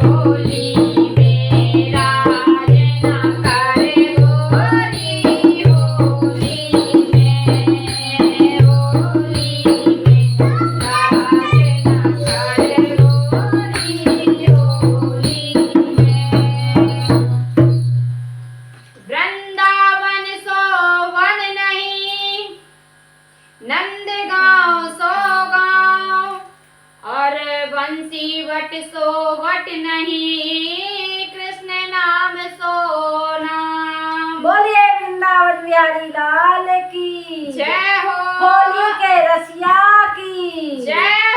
होली में राज न करे गोरी, होली में, होली में राज न करे गोरी, होली में। वृंदावन सो वन नहीं, नंदगांव सो गांव, और बंसी वट सो वट नहीं, कृष्ण नाम सो नाम। बोलिए वृंदावन बिहारी लाल की जय हो, होली के रसिया की जय